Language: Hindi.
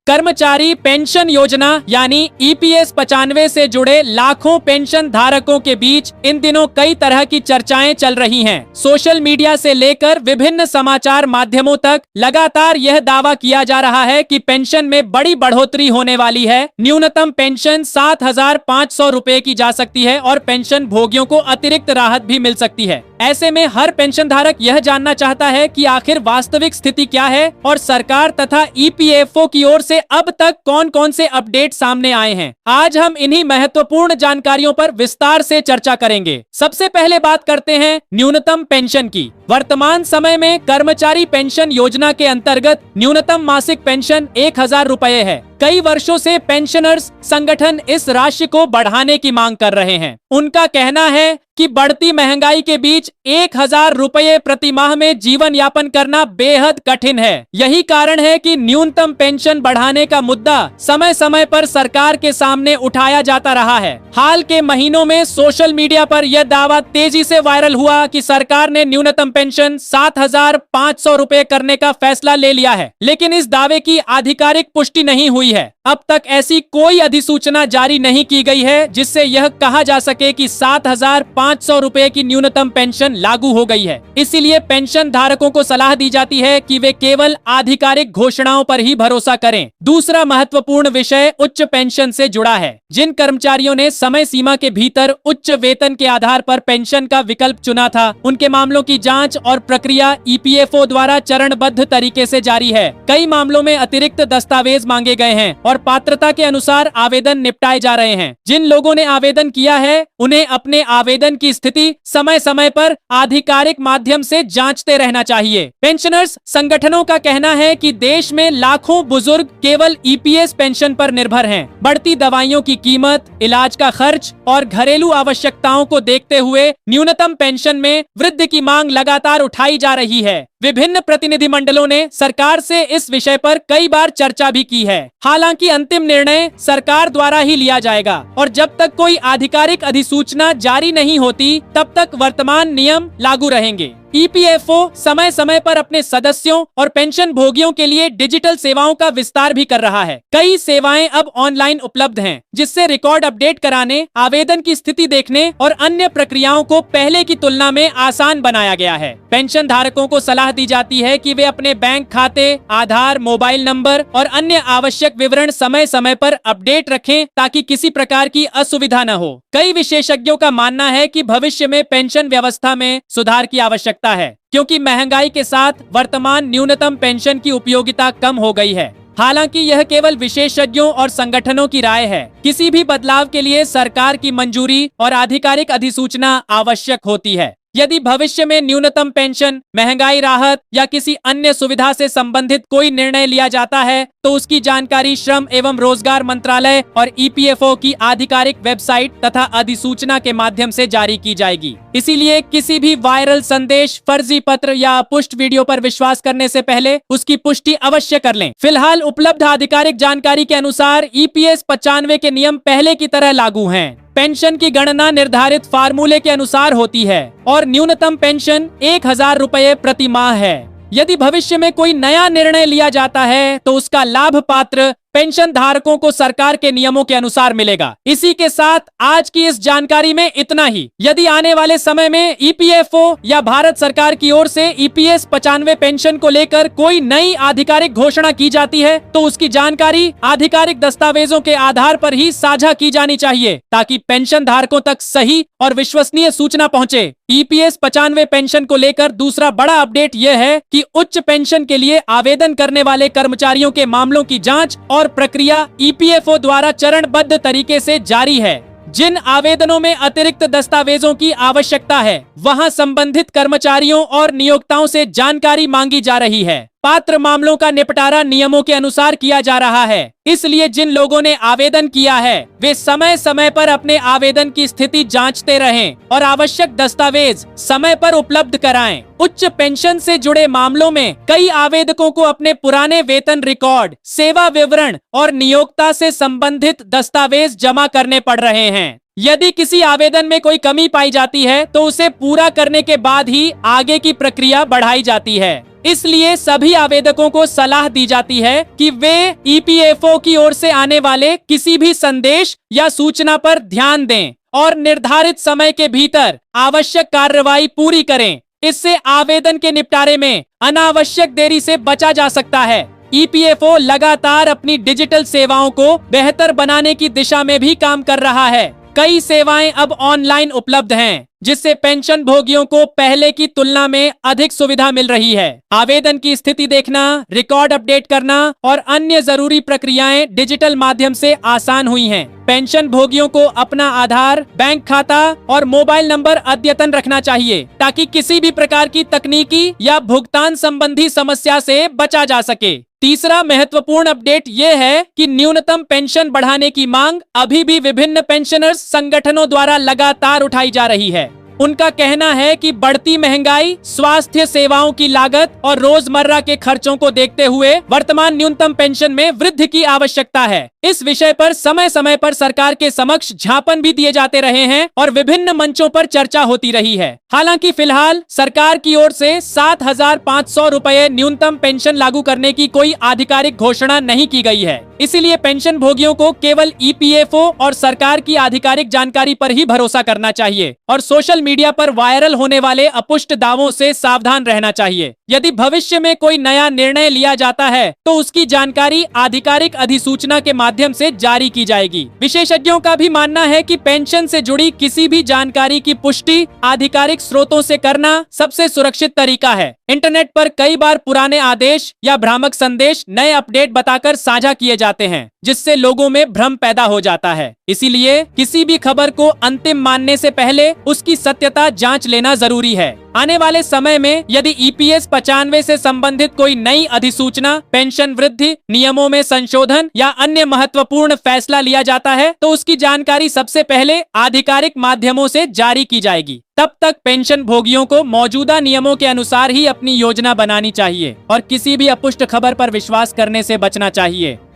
कर्मचारी पेंशन योजना यानी ईपीएस 95 से जुड़े लाखों पेंशन धारकों के बीच इन दिनों कई तरह की चर्चाएं चल रही हैं। सोशल मीडिया से लेकर विभिन्न समाचार माध्यमों तक लगातार यह दावा किया जा रहा है कि पेंशन में बड़ी बढ़ोतरी होने वाली है। न्यूनतम पेंशन 7,500 रुपए की जा सकती है और पेंशन भोगियों को अतिरिक्त राहत भी मिल सकती है। ऐसे में हर पेंशन धारक यह जानना चाहता है कि आखिर वास्तविक स्थिति क्या है और सरकार तथा ईपीएफओ की ओर से अब तक कौन कौन से अपडेट सामने आए हैं। आज हम इन्हीं महत्वपूर्ण जानकारियों पर विस्तार से चर्चा करेंगे। सबसे पहले बात करते हैं न्यूनतम पेंशन की। वर्तमान समय में कर्मचारी पेंशन योजना के अंतर्गत न्यूनतम मासिक पेंशन 1,000 रुपए है। कई वर्षों से पेंशनर्स संगठन इस राशि को बढ़ाने की मांग कर रहे हैं। उनका कहना है कि बढ़ती महंगाई के बीच 1,000 रुपए प्रति माह में जीवन यापन करना बेहद कठिन है। यही कारण है कि न्यूनतम पेंशन बढ़ाने का मुद्दा समय समय पर सरकार के सामने उठाया जाता रहा है। हाल के महीनों में सोशल मीडिया पर यह दावा तेजी से वायरल हुआ कि सरकार ने न्यूनतम पेंशन 7,500 रुपए करने का फैसला ले लिया है, लेकिन इस दावे की आधिकारिक पुष्टि नहीं हुई है। अब तक ऐसी कोई अधिसूचना जारी नहीं की गई है जिससे यह कहा जा सके कि 7,500 रुपए की न्यूनतम पेंशन लागू हो गई है। इसीलिए पेंशन धारकों को सलाह दी जाती है कि वे केवल आधिकारिक घोषणाओं पर ही भरोसा करें। दूसरा महत्वपूर्ण विषय उच्च पेंशन से जुड़ा है। जिन कर्मचारियों ने समय सीमा के भीतर उच्च वेतन के आधार पर पेंशन का विकल्प चुना था, उनके मामलों की जांच और प्रक्रिया ईपीएफओ द्वारा चरणबद्ध तरीके से जारी है। कई मामलों में अतिरिक्त दस्तावेज मांगे गए हैं और पात्रता के अनुसार आवेदन निपटाए जा रहे हैं। जिन लोगों ने आवेदन किया है उन्हें अपने आवेदन की स्थिति समय समय पर आधिकारिक माध्यम से जांचते रहना चाहिए। पेंशनर्स संगठनों का कहना है कि देश में लाखों बुजुर्ग केवल ईपीएस पेंशन पर निर्भर हैं। बढ़ती दवाइयों की कीमत, इलाज का खर्च और घरेलू आवश्यकताओं को देखते हुए न्यूनतम पेंशन में वृद्धि की मांग लगातार उठाई जा रही है। विभिन्न प्रतिनिधि मंडलों ने सरकार से इस विषय पर कई बार चर्चा भी की है। हालांकि अंतिम निर्णय सरकार द्वारा ही लिया जाएगा और जब तक कोई आधिकारिक अधिसूचना जारी नहीं होती तब तक वर्तमान नियम लागू रहेंगे। ईपीएफओ समय समय पर अपने सदस्यों और पेंशन भोगियों के लिए डिजिटल सेवाओं का विस्तार भी कर रहा है। कई सेवाएं अब ऑनलाइन उपलब्ध हैं, जिससे रिकॉर्ड अपडेट कराने, आवेदन की स्थिति देखने और अन्य प्रक्रियाओं को पहले की तुलना में आसान बनाया गया है। पेंशन धारकों को सलाह दी जाती है कि वे अपने बैंक खाते, आधार, मोबाइल नंबर और अन्य आवश्यक विवरण समय समय पर अपडेट रखें ताकि किसी प्रकार की असुविधा न हो। कई विशेषज्ञों का मानना है कि भविष्य में पेंशन व्यवस्था में सुधार की आवश्यकता है, क्योंकि महंगाई के साथ वर्तमान न्यूनतम पेंशन की उपयोगिता कम हो गई है। हालांकि यह केवल विशेषज्ञों और संगठनों की राय है। किसी भी बदलाव के लिए सरकार की मंजूरी और आधिकारिक अधिसूचना आवश्यक होती है। यदि भविष्य में न्यूनतम पेंशन, महंगाई राहत या किसी अन्य सुविधा से संबंधित कोई निर्णय लिया जाता है तो उसकी जानकारी श्रम एवं रोजगार मंत्रालय और ईपीएफओ की आधिकारिक वेबसाइट तथा अधिसूचना के माध्यम से जारी की जाएगी। इसीलिए किसी भी वायरल संदेश, फर्जी पत्र या पुष्ट वीडियो पर विश्वास करने से पहले उसकी पुष्टि अवश्य कर लें। फिलहाल उपलब्ध आधिकारिक जानकारी के अनुसार ईपीएस 95 के नियम पहले की तरह लागू हैं। पेंशन की गणना निर्धारित फार्मूले के अनुसार होती है और न्यूनतम पेंशन 1,000 रुपए प्रति माह है। यदि भविष्य में कोई नया निर्णय लिया जाता है तो उसका लाभ पात्र पेंशन धारकों को सरकार के नियमों के अनुसार मिलेगा। इसी के साथ आज की इस जानकारी में इतना ही। यदि आने वाले समय में ईपीएफओ या भारत सरकार की ओर से ईपीएस 95 पेंशन को लेकर कोई नई आधिकारिक घोषणा की जाती है तो उसकी जानकारी आधिकारिक दस्तावेजों के आधार पर ही साझा की जानी चाहिए, ताकि पेंशन धारकों तक सही और विश्वसनीय सूचना पहुंचे। ईपीएस 95 पेंशन को लेकर दूसरा बड़ा अपडेट यह है कि उच्च पेंशन के लिए आवेदन करने वाले कर्मचारियों के मामलों की जांच और प्रक्रिया ईपीएफओ द्वारा चरणबद्ध तरीके से जारी है। जिन आवेदनों में अतिरिक्त दस्तावेजों की आवश्यकता है, वहां संबंधित कर्मचारियों और नियोक्ताओं से जानकारी मांगी जा रही है। पात्र मामलों का निपटारा नियमों के अनुसार किया जा रहा है। इसलिए जिन लोगों ने आवेदन किया है वे समय समय पर अपने आवेदन की स्थिति जांचते रहें और आवश्यक दस्तावेज समय पर उपलब्ध कराएं। उच्च पेंशन से जुड़े मामलों में कई आवेदकों को अपने पुराने वेतन रिकॉर्ड, सेवा विवरण और नियोक्ता से संबंधित दस्तावेज जमा करने पड़ रहे हैं। यदि किसी आवेदन में कोई कमी पाई जाती है तो उसे पूरा करने के बाद ही आगे की प्रक्रिया बढ़ाई जाती है। इसलिए सभी आवेदकों को सलाह दी जाती है कि वे ईपीएफओ की ओर से आने वाले किसी भी संदेश या सूचना पर ध्यान दें और निर्धारित समय के भीतर आवश्यक कार्रवाई पूरी करें। इससे आवेदन के निपटारे में अनावश्यक देरी से बचा जा सकता है। ईपीएफओ लगातार अपनी डिजिटल सेवाओं को बेहतर बनाने की दिशा में भी काम कर रहा है। कई सेवाएं अब ऑनलाइन उपलब्ध हैं, जिससे पेंशन भोगियों को पहले की तुलना में अधिक सुविधा मिल रही है। आवेदन की स्थिति देखना, रिकॉर्ड अपडेट करना और अन्य जरूरी प्रक्रियाएं डिजिटल माध्यम से आसान हुई हैं। पेंशन भोगियों को अपना आधार, बैंक खाता और मोबाइल नंबर अद्यतन रखना चाहिए, ताकि किसी भी प्रकार की तकनीकी या भुगतान संबंधी समस्या से बचा जा सके। तीसरा महत्वपूर्ण अपडेट ये है कि न्यूनतम पेंशन बढ़ाने की मांग अभी भी विभिन्न पेंशनर्स संगठनों द्वारा लगातार उठाई जा रही है। उनका कहना है कि बढ़ती महंगाई, स्वास्थ्य सेवाओं की लागत और रोजमर्रा के खर्चों को देखते हुए वर्तमान न्यूनतम पेंशन में वृद्धि की आवश्यकता है। इस विषय पर समय समय पर सरकार के समक्ष ज्ञापन भी दिए जाते रहे हैं और विभिन्न मंचों पर चर्चा होती रही है। हालांकि फिलहाल सरकार की ओर से 7,500 रुपए न्यूनतम पेंशन लागू करने की कोई आधिकारिक घोषणा नहीं की गई है। इसीलिए पेंशन भोगियों को केवल ईपीएफओ और सरकार की आधिकारिक जानकारी पर ही भरोसा करना चाहिए और सोशल मीडिया पर वायरल होने वाले अपुष्ट दावों से सावधान रहना चाहिए। यदि भविष्य में कोई नया निर्णय लिया जाता है तो उसकी जानकारी आधिकारिक अधिसूचना के माध्यम से जारी की जाएगी। विशेषज्ञों का भी मानना है कि पेंशन से जुड़ी किसी भी जानकारी की पुष्टि आधिकारिक स्रोतों से करना सबसे सुरक्षित तरीका है। इंटरनेट पर कई बार पुराने आदेश या भ्रामक संदेश नए अपडेट बताकर साझा किए जाते हैं, जिससे लोगों में भ्रम पैदा हो जाता है। इसीलिए किसी भी खबर को अंतिम मानने से पहले उसकी सत्यता जांच लेना जरूरी है। आने वाले समय में यदि ईपीएस 95 से संबंधित कोई नई अधिसूचना, पेंशन वृद्धि, नियमों में संशोधन या अन्य महत्वपूर्ण फैसला लिया जाता है तो उसकी जानकारी सबसे पहले आधिकारिक माध्यमों से जारी की जाएगी। तब तक पेंशन भोगियों को मौजूदा नियमों के अनुसार ही अपनी योजना बनानी चाहिए और किसी भी अपुष्ट खबर पर विश्वास करने से बचना चाहिए।